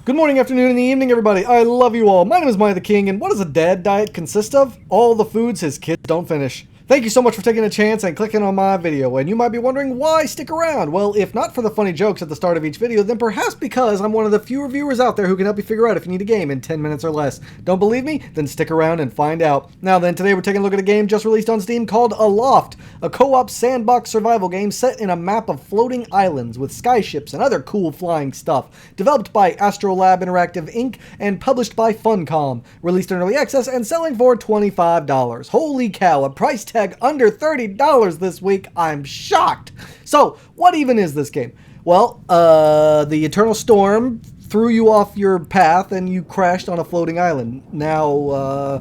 Good morning, afternoon, and evening, everybody. I love you all. My name is miahtheking, and what does a dad diet consist of? All the foods his kids don't finish. Thank you so much for taking a chance and clicking on my video, and you might be wondering why stick around. Well, if not for the funny jokes at the start of each video, then perhaps because I'm one of the fewer viewers out there who can help you figure out if you need a game in 10 minutes or less. Don't believe me? Then stick around and find out. Now then, today we're taking a look at a game just released on Steam called Aloft, a co-op sandbox survival game set in a map of floating islands with skyships and other cool flying stuff. Developed by Astrolab Interactive Inc. and published by Funcom. Released in early access and selling for $25. Holy cow, a price tag under $30 this week. I'm shocked. So, what even is this game? Well, the Eternal Storm threw you off your path and you crashed on a floating island. Now,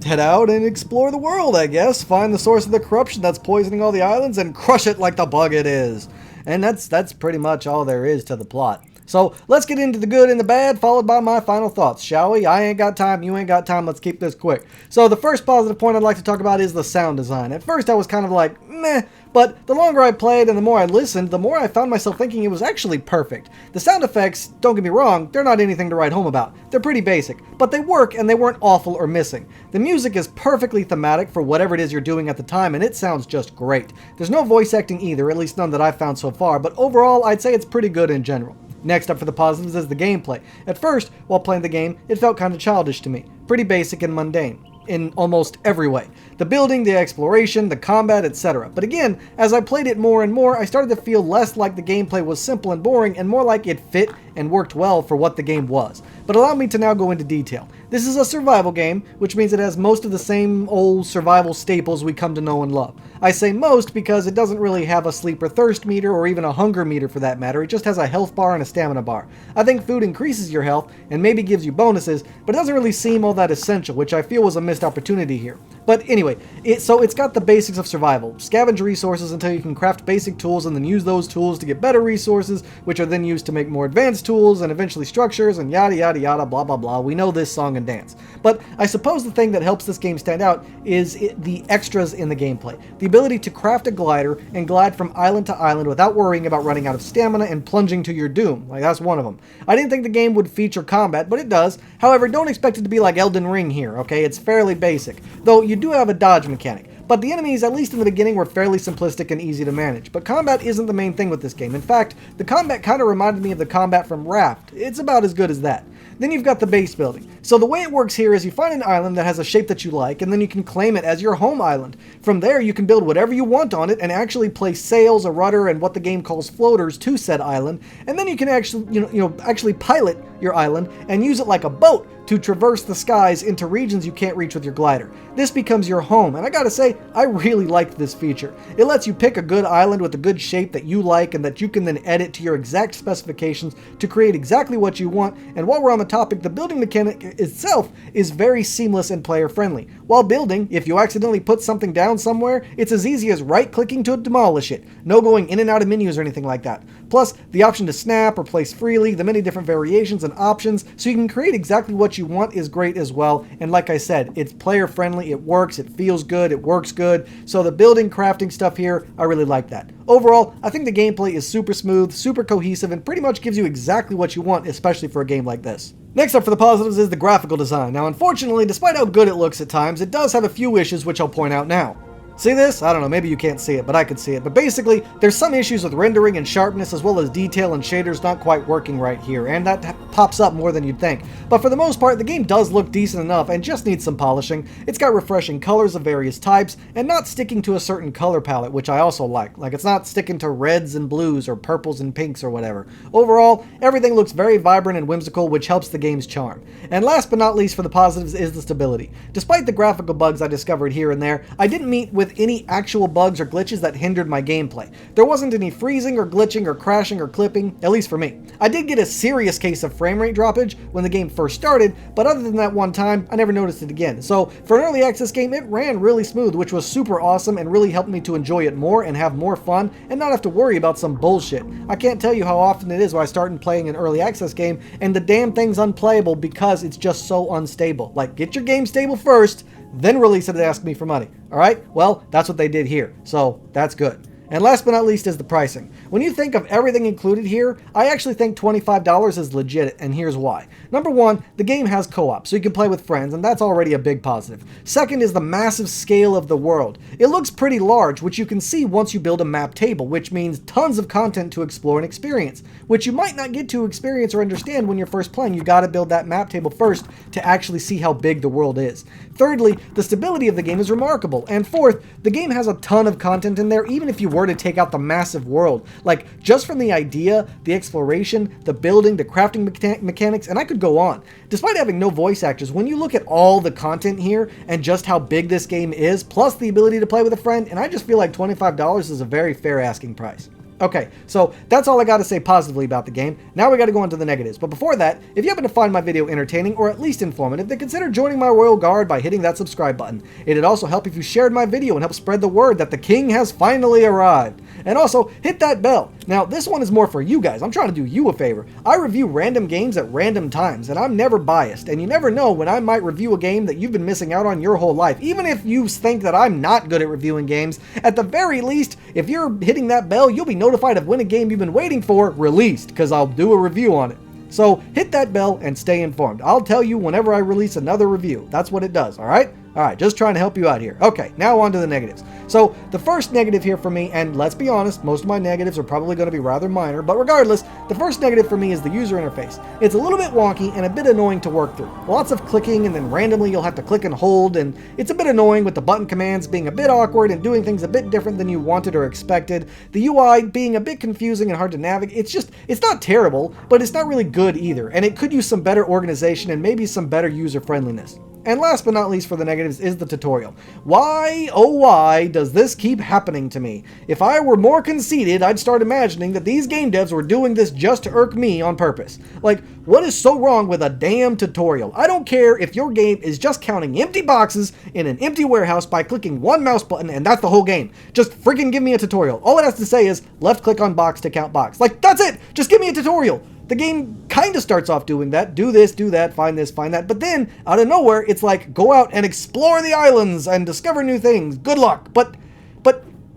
head out and explore the world, I guess. Find the source of the corruption that's poisoning all the islands and crush it like the bug it is. And that's pretty much all there is to the plot. So let's get into the good and the bad, followed by my final thoughts, shall we? I ain't got time, you ain't got time, let's keep this quick. So the first positive point I'd like to talk about is the sound design. At first I was kind of like, meh, but the longer I played and the more I listened, the more I found myself thinking it was actually perfect. The sound effects, don't get me wrong, they're not anything to write home about. They're pretty basic, but they work and they weren't awful or missing. The music is perfectly thematic for whatever it is you're doing at the time, and it sounds just great. There's no voice acting either, at least none that I've found so far, but overall I'd say it's pretty good in general. Next up for the positives is the gameplay. At first, while playing the game, it felt kind of childish to me. Pretty basic and mundane, in almost every way. The building, the exploration, the combat, etc. But again, as I played it more and more, I started to feel less like the gameplay was simple and boring, and more like it fit and worked well for what the game was. But allow me to now go into detail. This is a survival game, which means it has most of the same old survival staples we come to know and love. I say most because it doesn't really have a sleep or thirst meter or even a hunger meter for that matter. It just has a health bar and a stamina bar. I think food increases your health and maybe gives you bonuses, but it doesn't really seem all that essential, which I feel was a missed opportunity here. But anyway, it's got the basics of survival. Scavenge resources until you can craft basic tools and then use those tools to get better resources, which are then used to make more advanced tools and eventually structures and yada yada yada blah blah blah. We know this song and dance. But I suppose the thing that helps this game stand out is the extras in the gameplay. The ability to craft a glider and glide from island to island without worrying about running out of stamina and plunging to your doom. Like, that's one of them. I didn't think the game would feature combat, but it does. However, don't expect it to be like Elden Ring here, okay? It's fairly basic. Though you do have a dodge mechanic. But the enemies, at least in the beginning, were fairly simplistic and easy to manage. But combat isn't the main thing with this game. In fact, the combat kind of reminded me of the combat from Raft. It's about as good as that. Then you've got the base building. So the way it works here is you find an island that has a shape that you like, and then you can claim it as your home island. From there, you can build whatever you want on it and actually place sails, a rudder, and what the game calls floaters to said island. And then you can actually pilot your island and use it like a boat to traverse the skies into regions you can't reach with your glider. This becomes your home, and I gotta say, I really liked this feature. It lets you pick a good island with a good shape that you like and that you can then edit to your exact specifications to create exactly what you want. And while we're on the topic, the building mechanic itself is very seamless and player friendly. While building, if you accidentally put something down somewhere, it's as easy as right-clicking to demolish it. No going in and out of menus or anything like that. Plus, the option to snap or place freely, the many different variations and options, so you can create exactly what you want is great as well. And like I said, it's player friendly, it works, it feels good, it works good. So the building, crafting stuff here, I really like that. Overall, I think the gameplay is super smooth, super cohesive, and pretty much gives you exactly what you want, especially for a game like this. Next up for the positives is the graphical design. Now, unfortunately, despite how good it looks at times, it does have a few issues which I'll point out now. See this? I don't know, maybe you can't see it, but I can see it. But basically, there's some issues with rendering and sharpness as well as detail and shaders not quite working right here, and that pops up more than you'd think. But for the most part, the game does look decent enough and just needs some polishing. It's got refreshing colors of various types and not sticking to a certain color palette, which I also like. Like, it's not sticking to reds and blues or purples and pinks or whatever. Overall, everything looks very vibrant and whimsical, which helps the game's charm. And last but not least for the positives is the stability. Despite the graphical bugs I discovered here and there, I didn't meet with any actual bugs or glitches that hindered my gameplay. There wasn't any freezing or glitching or crashing or clipping, at least for me. I did get a serious case of frame rate droppage when the game first started, but other than that one time, I never noticed it again. So for an early access game, it ran really smooth, which was super awesome and really helped me to enjoy it more and have more fun and not have to worry about some bullshit. I can't tell you how often it is when I start playing an early access game and the damn thing's unplayable because it's just so unstable. Like, get your game stable first, then release it and ask me for money. Alright? Well, that's what they did here. So, that's good. And last but not least is the pricing. When you think of everything included here, I actually think $25 is legit, and here's why. Number one, the game has co-op, so you can play with friends, and that's already a big positive. Second is the massive scale of the world. It looks pretty large, which you can see once you build a map table, which means tons of content to explore and experience, which you might not get to experience or understand when you're first playing. You gotta build that map table first to actually see how big the world is. Thirdly, the stability of the game is remarkable. And fourth, the game has a ton of content in there, even if you were to take out the massive world. Like, just from the idea, the exploration, the building, the crafting mechanics, and I could go on. Despite having no voice actors, when you look at all the content here and just how big this game is, plus the ability to play with a friend, and I just feel like $25 is a very fair asking price. Okay, so that's all I got to say positively about the game. Now we got to go on to the negatives. But before that, if you happen to find my video entertaining or at least informative, then consider joining my royal guard by hitting that subscribe button. It'd also help if you shared my video and help spread the word that the king has finally arrived. And also, hit that bell. Now, this one is more for you guys. I'm trying to do you a favor. I review random games at random times, and I'm never biased. And you never know when I might review a game that you've been missing out on your whole life. Even if you think that I'm not good at reviewing games, at the very least, if you're hitting that bell, you'll be notified of when a game you've been waiting for released, because I'll do a review on it. So hit that bell and stay informed. I'll tell you whenever I release another review. That's what it does, all right? All right, just trying to help you out here. Okay, now on to the negatives. So the first negative here for me, and let's be honest, most of my negatives are probably going to be rather minor, but regardless, the first negative for me is the user interface. It's a little bit wonky and a bit annoying to work through. Lots of clicking, and then randomly you'll have to click and hold, and it's a bit annoying with the button commands being a bit awkward and doing things a bit different than you wanted or expected. The UI being a bit confusing and hard to navigate. It's not terrible, but it's not really good either, and it could use some better organization and maybe some better user friendliness. And last but not least for the negatives is the tutorial. Why, oh why, does this keep happening to me? If I were more conceited, I'd start imagining that these game devs were doing this just to irk me on purpose. Like, what is so wrong with a damn tutorial? I don't care if your game is just counting empty boxes in an empty warehouse by clicking one mouse button and that's the whole game. Just freaking give me a tutorial. All it has to say is left click on box to count box. Like, that's it! Just give me a tutorial! The game kind of starts off doing that. Do this, do that, find this, find that. But then, out of nowhere, it's like, go out and explore the islands and discover new things. Good luck. But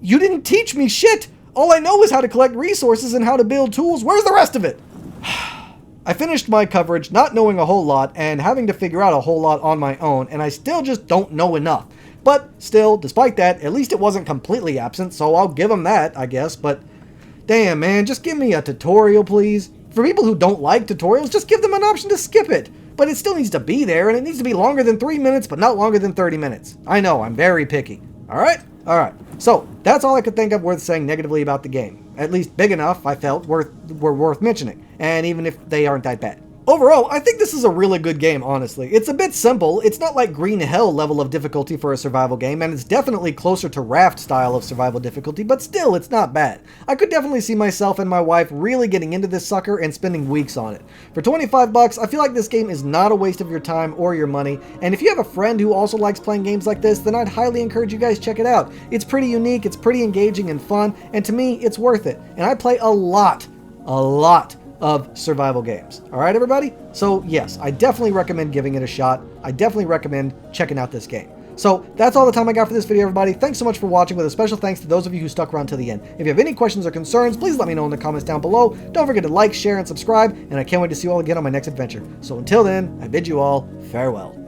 you didn't teach me shit. All I know is how to collect resources and how to build tools. Where's the rest of it? I finished my coverage not knowing a whole lot and having to figure out a whole lot on my own, and I still just don't know enough. But still, despite that, at least it wasn't completely absent, so I'll give them that, I guess. But damn, man, just give me a tutorial, please. For people who don't like tutorials, just give them an option to skip it. But it still needs to be there, and it needs to be longer than 3 minutes, but not longer than 30 minutes. I know, I'm very picky. Alright? Alright. So, that's all I could think of worth saying negatively about the game. At least big enough, I felt, were worth mentioning. And even if they aren't that bad. Overall, I think this is a really good game, honestly. It's a bit simple, it's not like Green Hell level of difficulty for a survival game, and it's definitely closer to Raft style of survival difficulty, but still, it's not bad. I could definitely see myself and my wife really getting into this sucker and spending weeks on it. For 25 bucks, I feel like this game is not a waste of your time or your money, and if you have a friend who also likes playing games like this, then I'd highly encourage you guys check it out. It's pretty unique, it's pretty engaging and fun, and to me, it's worth it. And I play a lot of survival games. Alright, everybody? So yes, I definitely recommend giving it a shot. I definitely recommend checking out this game. So that's all the time I got for this video, everybody. Thanks so much for watching, with a special thanks to those of you who stuck around to the end. If you have any questions or concerns, please let me know in the comments down below. Don't forget to like, share, and subscribe, and I can't wait to see you all again on my next adventure. So until then, I bid you all farewell.